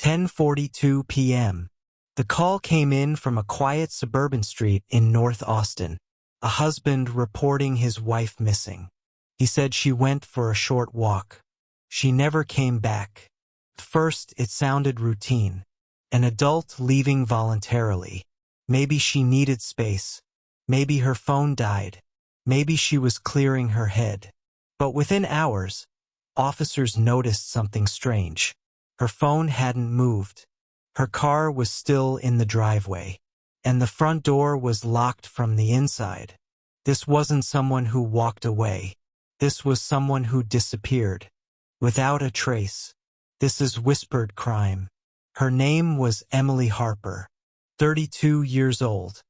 10:42 p.m. The call came in from a quiet suburban street in North Austin. A husband reporting his wife missing. He said she went for a short walk. She never came back. At first, it sounded routine. An adult leaving voluntarily. Maybe she needed space. Maybe her phone died. Maybe she was clearing her head. But within hours, officers noticed something strange. Her phone hadn't moved. Her car was still in the driveway. And the front door was locked from the inside. This wasn't someone who walked away. This was someone who disappeared. Without a trace. This is whispered crime. Her name was Emily Harper, 32 years old,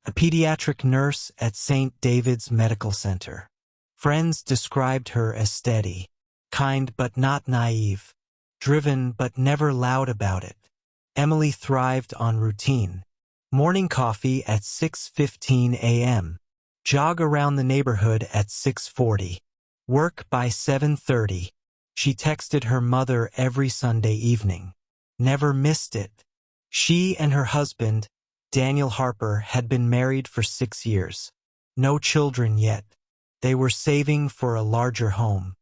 a pediatric nurse at St. David's Medical Center. Friends described her as steady, kind but not naive, driven but never loud about it. Emily thrived on routine. Morning coffee at 6:15 a.m. Jog around the neighborhood at 6:40. Work by 7:30. She texted her mother every Sunday evening. Never missed it. She and her husband, Daniel Harper, had been married for 6 years. No children yet. They were saving for a larger home.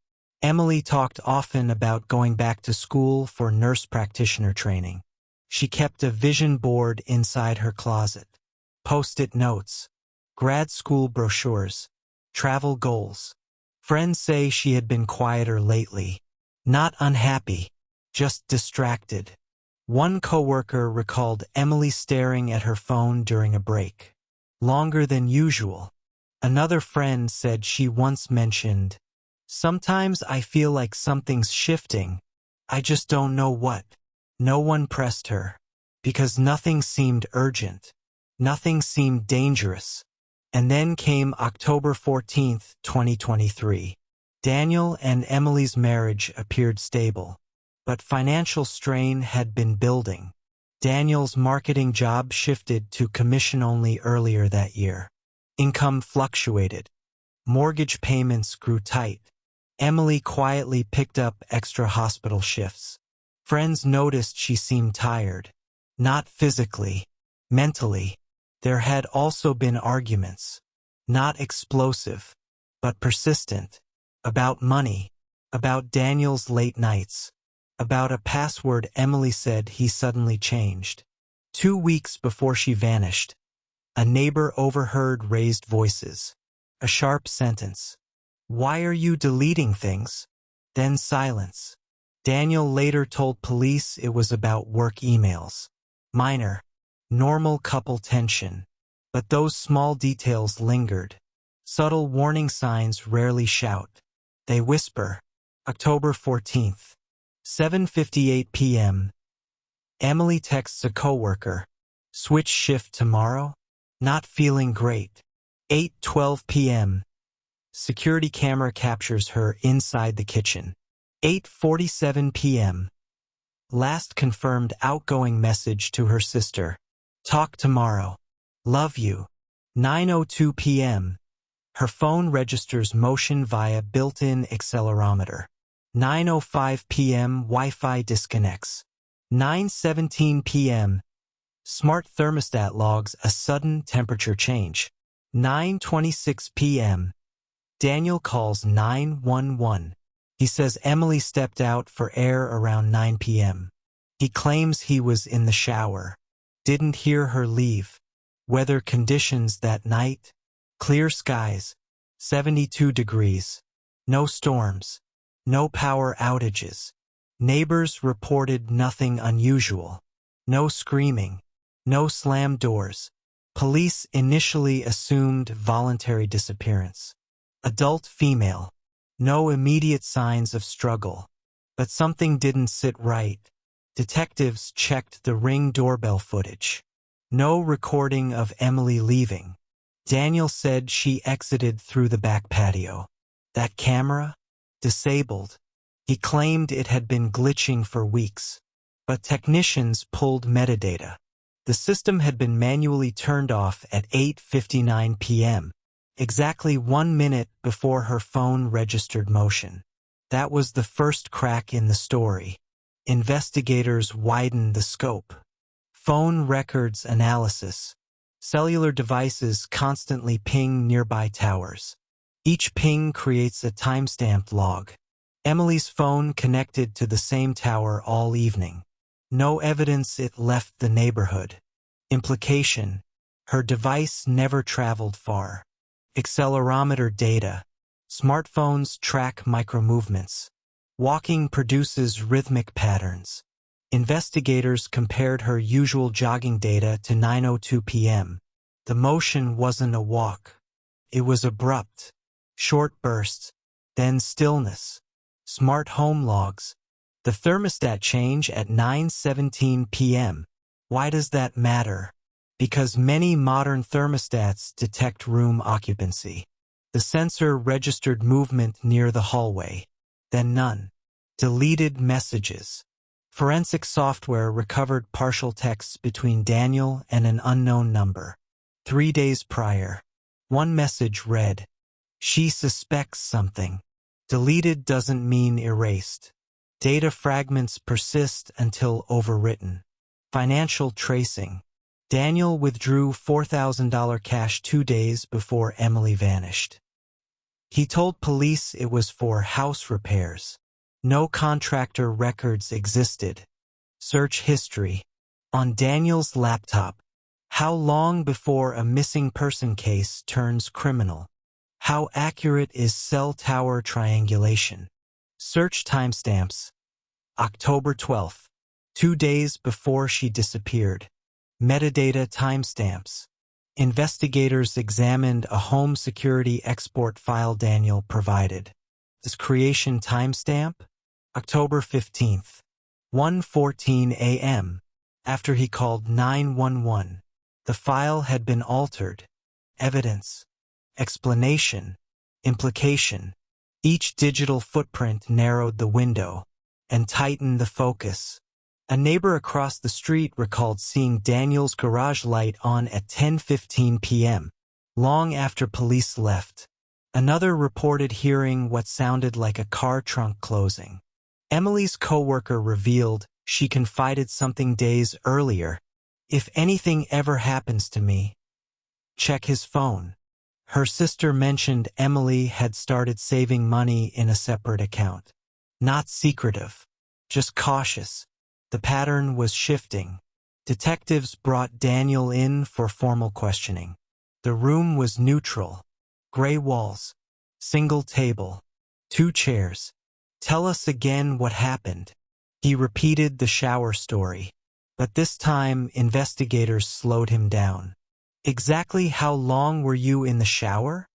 Emily talked often about going back to school for nurse practitioner training. She kept a vision board inside her closet. Post-it notes, grad school brochures, travel goals. Friends say she had been quieter lately. Not unhappy, just distracted. One coworker recalled Emily staring at her phone during a break. Longer than usual. Another friend said she once mentioned, "Sometimes I feel like something's shifting. I just don't know what." No one pressed her, because nothing seemed urgent. Nothing seemed dangerous. And then came October 14th, 2023. Daniel and Emily's marriage appeared stable, but financial strain had been building. Daniel's marketing job shifted to commission-only earlier that year. Income fluctuated. Mortgage payments grew tight. Emily quietly picked up extra hospital shifts. Friends noticed she seemed tired. Not physically, mentally. There had also been arguments. Not explosive, but persistent. About money. About Daniel's late nights. About a password Emily said he suddenly changed. 2 weeks before she vanished, a neighbor overheard raised voices. A sharp sentence. "Why are you deleting things?" Then silence. Daniel later told police it was about work emails. Minor, normal couple tension. But those small details lingered. Subtle warning signs rarely shout. They whisper. October 14th, 7:58 p.m. Emily texts a coworker. "Switch shift tomorrow? Not feeling great." 8:12 p.m. Security camera captures her inside the kitchen. 8:47 p.m. Last confirmed outgoing message to her sister. "Talk tomorrow. Love you." 9:02 p.m. Her phone registers motion via built-in accelerometer. 9:05 p.m. Wi-Fi disconnects. 9:17 p.m. Smart thermostat logs a sudden temperature change. 9:26 p.m. Daniel calls 911. He says Emily stepped out for air around 9 p.m. He claims he was in the shower. Didn't hear her leave. Weather conditions that night? Clear skies. 72 degrees. No storms. No power outages. Neighbors reported nothing unusual. No screaming. No slammed doors. Police initially assumed voluntary disappearance. Adult female. No immediate signs of struggle. But something didn't sit right. Detectives checked the Ring doorbell footage. No recording of Emily leaving. Daniel said she exited through the back patio. That camera? Disabled. He claimed it had been glitching for weeks. But technicians pulled metadata. The system had been manually turned off at 8:59 p.m. Exactly 1 minute before her phone registered motion. That was the first crack in the story. Investigators widened the scope. Phone records analysis. Cellular devices constantly ping nearby towers. Each ping creates a timestamped log. Emily's phone connected to the same tower all evening. No evidence it left the neighborhood. Implication: her device never traveled far. Accelerometer data. Smartphones track micromovements. Walking produces rhythmic patterns. Investigators compared her usual jogging data to 9:02 p.m. The motion wasn't a walk. It was abrupt. Short bursts, then stillness. Smart home logs. The thermostat change at 9:17 p.m. Why does that matter? Because many modern thermostats detect room occupancy. The sensor registered movement near the hallway. Then none. Deleted messages. Forensic software recovered partial texts between Daniel and an unknown number. 3 days prior. One message read, "She suspects something." Deleted doesn't mean erased. Data fragments persist until overwritten. Financial tracing. Daniel withdrew $4,000 cash 2 days before Emily vanished. He told police it was for house repairs. No contractor records existed. Search history. On Daniel's laptop. How long before a missing person case turns criminal? How accurate is cell tower triangulation? Search timestamps. October 12th. 2 days before she disappeared. Metadata timestamps. Investigators examined a home security export file Daniel provided. This creation timestamp? October 15th. 1:14 a.m. After he called 911. The file had been altered. Evidence. Explanation. Implication. Each digital footprint narrowed the window and tightened the focus. A neighbor across the street recalled seeing Daniel's garage light on at 10:15 p.m., long after police left. Another reported hearing what sounded like a car trunk closing. Emily's coworker revealed she confided something days earlier. "If anything ever happens to me, check his phone." Her sister mentioned Emily had started saving money in a separate account. Not secretive, just cautious. The pattern was shifting. Detectives brought Daniel in for formal questioning. The room was neutral. Gray walls. Single table. 2 chairs. "Tell us again what happened." He repeated the shower story. But this time, investigators slowed him down. "Exactly how long were you in the shower?"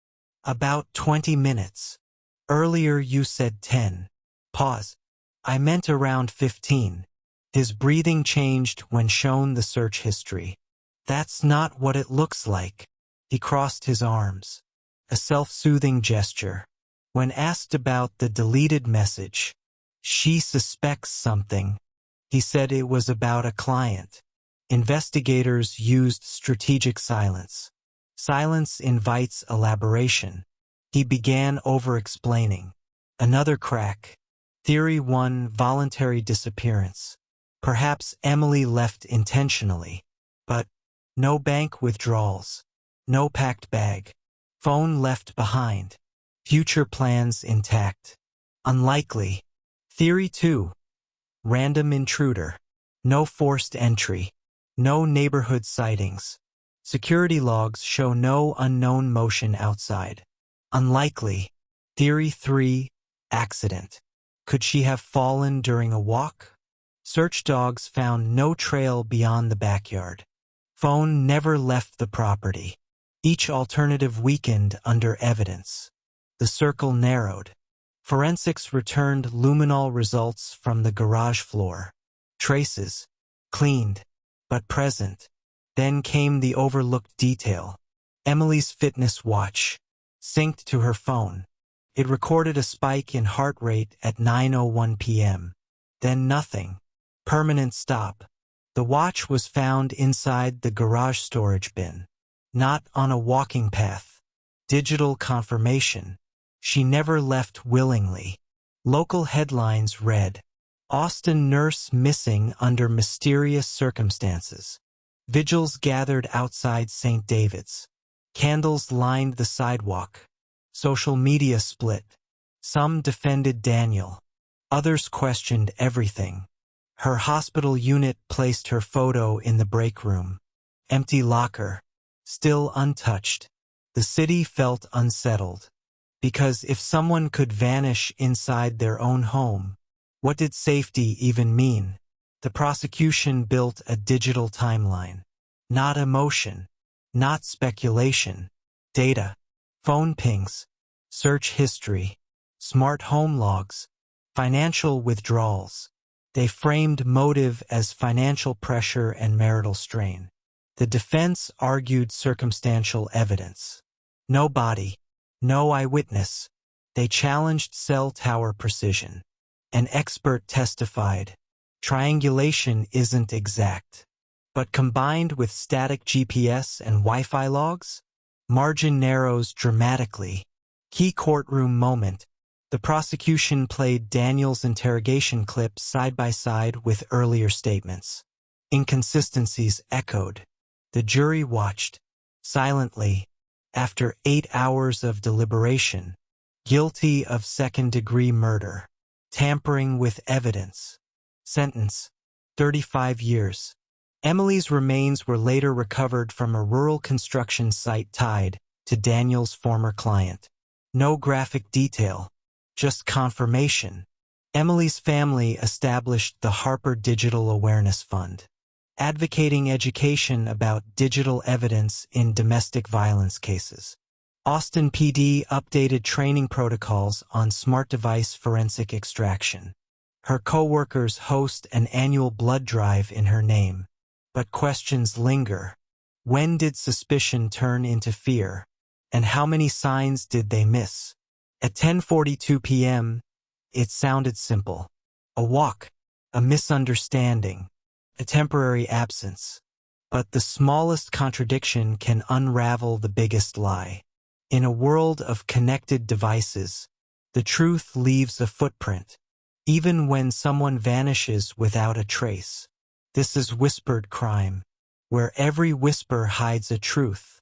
"About 20 minutes. Earlier you said 10. Pause. "I meant around 15. His breathing changed when shown the search history. "That's not what it looks like." He crossed his arms. A self-soothing gesture. When asked about the deleted message, "She suspects something," he said it was about a client. Investigators used strategic silence. Silence invites elaboration. He began over-explaining. Another crack. Theory 1: voluntary disappearance. Perhaps Emily left intentionally. But no bank withdrawals. No packed bag. Phone left behind. Future plans intact. Unlikely. Theory 2: random intruder. No forced entry. No neighborhood sightings. Security logs show no unknown motion outside. Unlikely. Theory 3: accident. Could she have fallen during a walk? Search dogs found no trail beyond the backyard. Phone never left the property. Each alternative weakened under evidence. The circle narrowed. Forensics returned luminol results from the garage floor. Traces. Cleaned, but present. Then came the overlooked detail. Emily's fitness watch. Synced to her phone. It recorded a spike in heart rate at 9:01 p.m. Then nothing. Permanent stop. The watch was found inside the garage storage bin. Not on a walking path. Digital confirmation. She never left willingly. Local headlines read, Austin nurse missing under mysterious circumstances. Vigils gathered outside St. David's. Candles lined the sidewalk. Social media split. Some defended Daniel. Others questioned everything. Her hospital unit placed her photo in the break room. Empty locker. Still untouched. The city felt unsettled. Because if someone could vanish inside their own home, what did safety even mean? The prosecution built a digital timeline. Not emotion. Not speculation. Data. Phone pings. Search history. Smart home logs. Financial withdrawals. They framed motive as financial pressure and marital strain. The defense argued circumstantial evidence. No body. No eyewitness. They challenged cell tower precision. An expert testified, triangulation isn't exact. But combined with static GPS and Wi-Fi logs, margin narrows dramatically. Key courtroom moment. The prosecution played Daniel's interrogation clips side by side with earlier statements. Inconsistencies echoed. The jury watched, silently, after 8 hours of deliberation, guilty of second-degree murder, tampering with evidence. Sentence: 35 years. Emily's remains were later recovered from a rural construction site tied to Daniel's former client. No graphic detail, just confirmation. Emily's family established the Harper Digital Awareness Fund, advocating education about digital evidence in domestic violence cases. Austin PD updated training protocols on smart device forensic extraction. Her co-workers host an annual blood drive in her name. But questions linger. When did suspicion turn into fear? And how many signs did they miss? At 10:42 p.m., it sounded simple. A walk, a misunderstanding, a temporary absence. But the smallest contradiction can unravel the biggest lie. In a world of connected devices, the truth leaves a footprint, even when someone vanishes without a trace. This is whispered crime, where every whisper hides a truth.